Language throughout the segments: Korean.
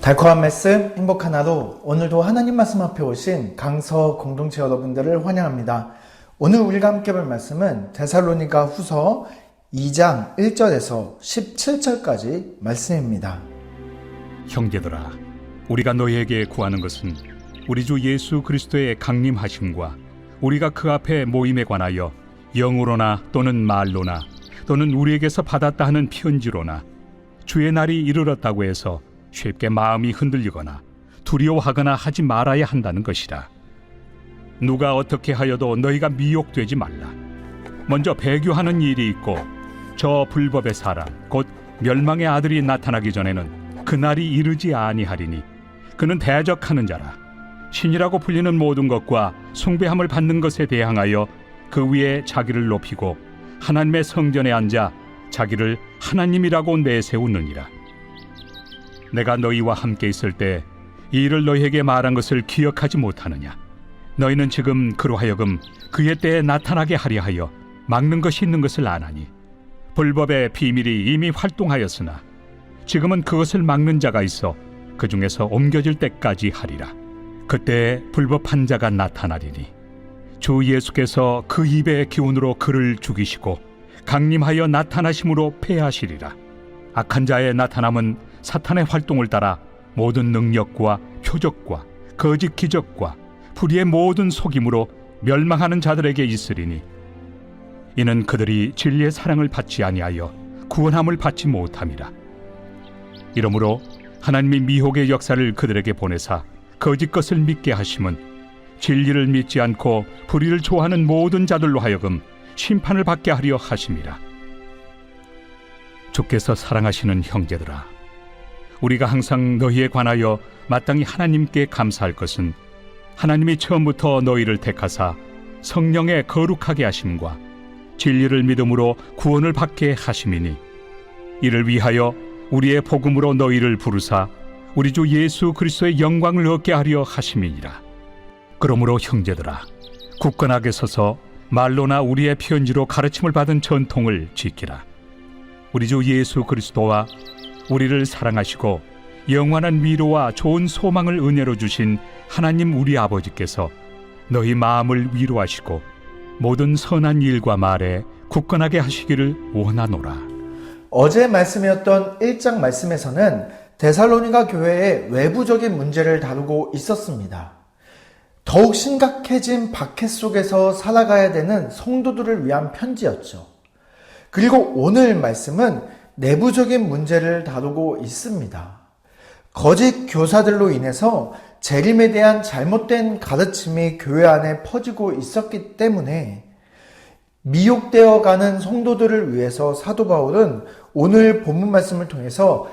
달콤한 말씀, 행복한 하루. 오늘도 하나님 말씀 앞에 오신 강서 공동체 여러분들을 환영합니다. 오늘 우리가 함께 볼 말씀은 데살로니가 후서 2장 1절에서 17절까지 말씀입니다. 형제들아, 우리가 너희에게 구하는 것은 우리 주 예수 그리스도의 강림하심과 우리가 그 앞에 모임에 관하여 영으로나 또는 말로나 또는 우리에게서 받았다 하는 편지로나 주의 날이 이르렀다고 해서 쉽게 마음이 흔들리거나 두려워하거나 하지 말아야 한다는 것이라. 누가 어떻게 하여도 너희가 미혹되지 말라. 먼저 배교하는 일이 있고 저 불법의 사람 곧 멸망의 아들이 나타나기 전에는 그 날이 이르지 아니하리니 그는 대적하는 자라. 신이라고 불리는 모든 것과 숭배함을 받는 것에 대항하여 그 위에 자기를 높이고 하나님의 성전에 앉아 자기를 하나님이라고 내세우느니라. 내가 너희와 함께 있을 때 이 일을 너희에게 말한 것을 기억하지 못하느냐? 너희는 지금 그로 하여금 그의 때에 나타나게 하려 하여 막는 것이 있는 것을 아나니 불법의 비밀이 이미 활동하였으나 지금은 그것을 막는 자가 있어 그 중에서 옮겨질 때까지 하리라. 그때 불법한 자가 나타나리니 주 예수께서 그 입의 기운으로 그를 죽이시고 강림하여 나타나심으로 패하시리라. 악한 자의 나타남은 사탄의 활동을 따라 모든 능력과 표적과 거짓 기적과 불의의 모든 속임으로 멸망하는 자들에게 있으리니 이는 그들이 진리의 사랑을 받지 아니하여 구원함을 받지 못함이라. 이러므로 하나님이 미혹의 역사를 그들에게 보내사 거짓 것을 믿게 하심은 진리를 믿지 않고 불의를 좋아하는 모든 자들로 하여금 심판을 받게 하려 하심이라. 주께서 사랑하시는 형제들아, 우리가 항상 너희에 관하여 마땅히 하나님께 감사할 것은 하나님이 처음부터 너희를 택하사 성령에 거룩하게 하심과 진리를 믿음으로 구원을 받게 하심이니 이를 위하여 우리의 복음으로 너희를 부르사 우리 주 예수 그리스도의 영광을 얻게 하려 하심이니라. 그러므로 형제들아, 굳건하게 서서 말로나 우리의 편지로 가르침을 받은 전통을 지키라. 우리 주 예수 그리스도와 우리를 사랑하시고 영원한 위로와 좋은 소망을 은혜로 주신 하나님 우리 아버지께서 너희 마음을 위로하시고 모든 선한 일과 말에 굳건하게 하시기를 원하노라. 어제 말씀이었던 1장 말씀에서는 데살로니가 교회의 외부적인 문제를 다루고 있었습니다. 더욱 심각해진 박해 속에서 살아가야 되는 성도들을 위한 편지였죠. 그리고 오늘 말씀은 내부적인 문제를 다루고 있습니다. 거짓 교사들로 인해서 재림에 대한 잘못된 가르침이 교회 안에 퍼지고 있었기 때문에 미혹되어 가는 성도들을 위해서 사도 바울은 오늘 본문 말씀을 통해서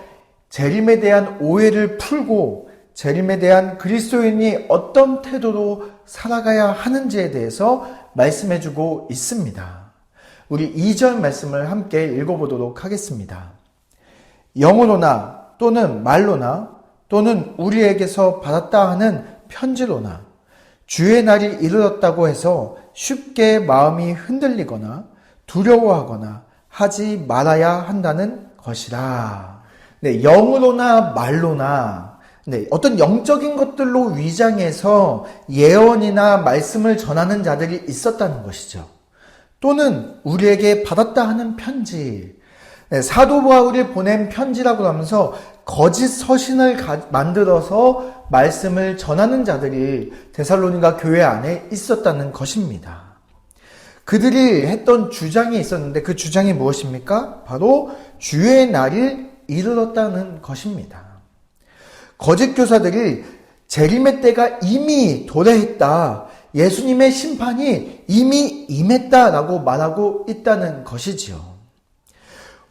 재림에 대한 오해를 풀고 재림에 대한 그리스도인이 어떤 태도로 살아가야 하는지에 대해서 말씀해주고 있습니다. 우리 2절 말씀을 함께 읽어보도록 하겠습니다. 영으로나 또는 말로나 또는 우리에게서 받았다 하는 편지로나 주의 날이 이르렀다고 해서 쉽게 마음이 흔들리거나 두려워하거나 하지 말아야 한다는 것이라. 네, 영으로나 말로나 어떤 영적인 것들로 위장해서 예언이나 말씀을 전하는 자들이 있었다는 것이죠. 또는 우리에게 받았다 하는 편지, 사도 바울이 보낸 편지라고 하면서 거짓 서신을 만들어서 말씀을 전하는 자들이 데살로니가 교회 안에 있었다는 것입니다. 그들이 했던 주장이 있었는데 그 주장이 무엇입니까? 바로 주의 날이 이르렀다는 것입니다. 거짓 교사들이 재림의 때가 이미 도래했다, 예수님의 심판이 이미 임했다라고 말하고 있다는 것이지요.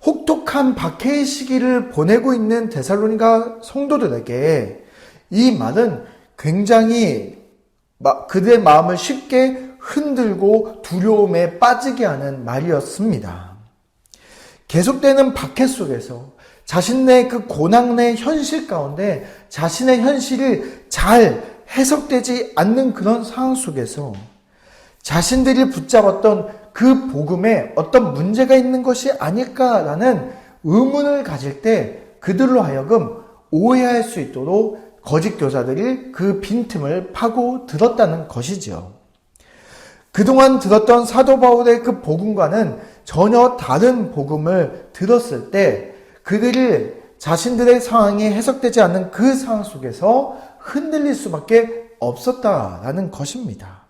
혹독한 박해의 시기를 보내고 있는 데살로니가 성도들에게 이 말은 굉장히 그들의 마음을 쉽게 흔들고 두려움에 빠지게 하는 말이었습니다. 계속되는 박해 속에서 자신의 그 고난의 현실 가운데 자신의 현실이 잘 해석되지 않는 그런 상황 속에서 자신들이 붙잡았던 그 복음에 어떤 문제가 있는 것이 아닐까라는 의문을 가질 때 그들로 하여금 오해할 수 있도록 거짓 교사들이 그 빈틈을 파고 들었다는 것이지요. 그동안 들었던 사도 바울의 그 복음과는 전혀 다른 복음을 들었을 때 그들이 자신들의 상황이 해석되지 않는 그 상황 속에서 흔들릴 수밖에 없었다라는 것입니다.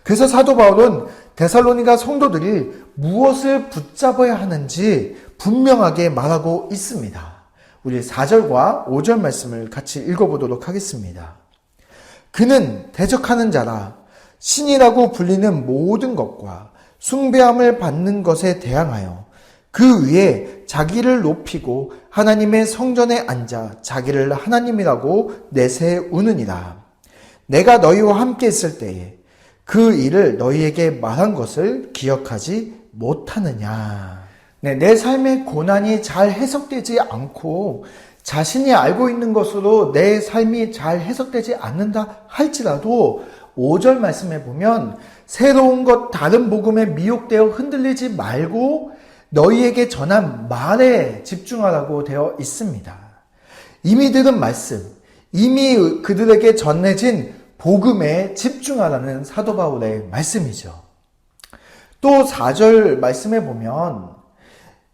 그래서 사도 바울은 데살로니가 성도들이 무엇을 붙잡아야 하는지 분명하게 말하고 있습니다. 우리 4절과 5절 말씀을 같이 읽어보도록 하겠습니다. 그는 대적하는 자라 신이라고 불리는 모든 것과 숭배함을 받는 것에 대항하여 그 위에 자기를 높이고 하나님의 성전에 앉아 자기를 하나님이라고 내세우느니라. 내가 너희와 함께 있을 때에 그 일을 너희에게 말한 것을 기억하지 못하느냐. 내 삶의 고난이 잘 해석되지 않고 자신이 알고 있는 것으로 내 삶이 잘 해석되지 않는다 할지라도 5절 말씀에 보면 새로운 것 다른 복음에 미혹되어 흔들리지 말고 너희에게 전한 말에 집중하라고 되어 있습니다. 이미 들은 말씀, 이미 그들에게 전해진 복음에 집중하라는 사도 바울의 말씀이죠. 또 4절 말씀에 보면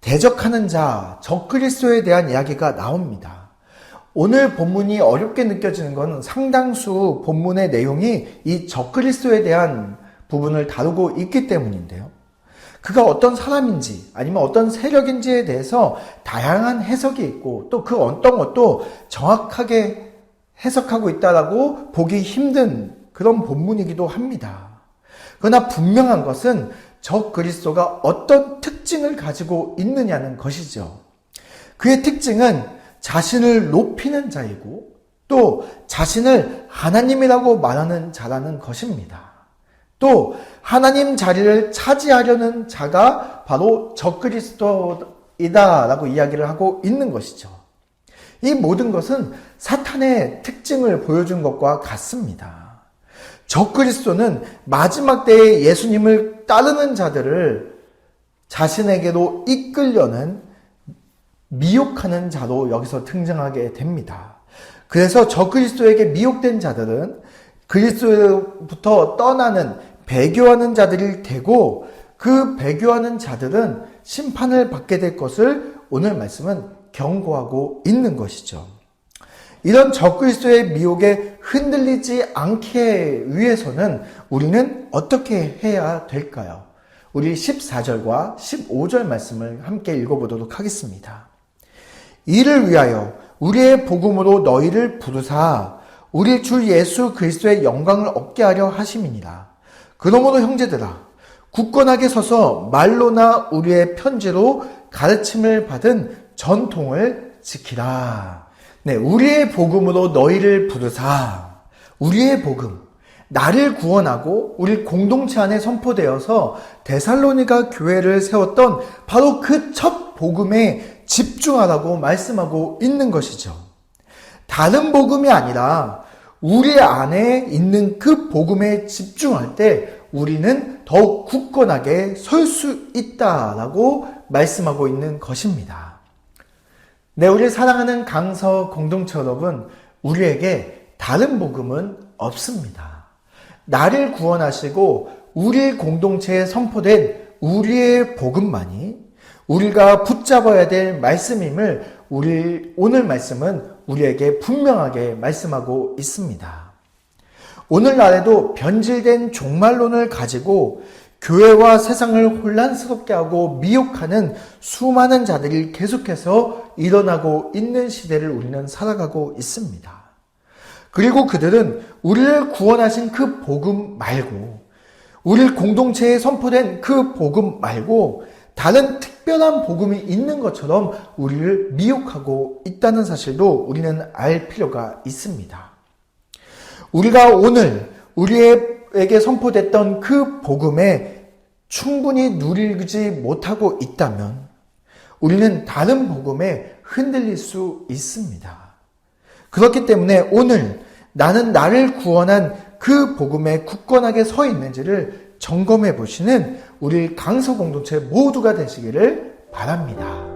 대적하는 자, 적그리스도에 대한 이야기가 나옵니다. 오늘 본문이 어렵게 느껴지는 건 상당수 본문의 내용이 이 적그리스도에 대한 부분을 다루고 있기 때문인데요. 그가 어떤 사람인지 아니면 어떤 세력인지에 대해서 다양한 해석이 있고 또 그 어떤 것도 정확하게 해석하고 있다라고 보기 힘든 그런 본문이기도 합니다. 그러나 분명한 것은 적그리스도가 어떤 특징을 가지고 있느냐는 것이죠. 그의 특징은 자신을 높이는 자이고 또 자신을 하나님이라고 말하는 자라는 것입니다. 또 하나님 자리를 차지하려는 자가 바로 적그리스도이다라고 이야기를 하고 있는 것이죠. 이 모든 것은 사탄의 특징을 보여준 것과 같습니다. 적그리스도는 마지막 때에 예수님을 따르는 자들을 자신에게로 이끌려는 미혹하는 자로 여기서 등장하게 됩니다. 그래서 적그리스도에게 미혹된 자들은 그리스도로부터 떠나는 배교하는 자들이 되고 그 배교하는 자들은 심판을 받게 될 것을 오늘 말씀은 경고하고 있는 것이죠. 이런 적그리스도의 미혹에 흔들리지 않게 위해서는 우리는 어떻게 해야 될까요? 우리 14절과 15절 말씀을 함께 읽어보도록 하겠습니다. 이를 위하여 우리의 복음으로 너희를 부르사 우리 주 예수 그리스도의 영광을 얻게 하려 하심이니라. 그러므로 형제들아 굳건하게 서서 말로나 우리의 편지로 가르침을 받은 전통을 지키라. 우리의 복음으로 너희를 부르사. 우리의 복음, 나를 구원하고 우리 공동체 안에 선포되어서 데살로니가 교회를 세웠던 바로 그 첫 복음에 집중하라고 말씀하고 있는 것이죠. 다른 복음이 아니라 우리 안에 있는 그 복음에 집중할 때 우리는 더욱 굳건하게 설 수 있다라고 말씀하고 있는 것입니다. 우리 사랑하는 강서 공동체 여러분, 우리에게 다른 복음은 없습니다. 나를 구원하시고 우리 공동체에 선포된 우리의 복음만이 우리가 붙잡아야 될 말씀임을 오늘 말씀은 우리에게 분명하게 말씀하고 있습니다. 오늘날에도 변질된 종말론을 가지고 교회와 세상을 혼란스럽게 하고 미혹하는 수많은 자들이 계속해서 일어나고 있는 시대를 우리는 살아가고 있습니다. 그리고 그들은 우리를 구원하신 그 복음 말고 우리 공동체에 선포된 그 복음 말고 다른 특별한 복음이 있는 것처럼 우리를 미혹하고 있다는 사실도 우리는 알 필요가 있습니다. 우리가 오늘 우리에게 선포됐던 그 복음에 충분히 누리지 못하고 있다면 우리는 다른 복음에 흔들릴 수 있습니다. 그렇기 때문에 오늘 나는 나를 구원한 그 복음에 굳건하게 서 있는지를 점검해 보시는 우리 강서 공동체 모두가 되시기를 바랍니다.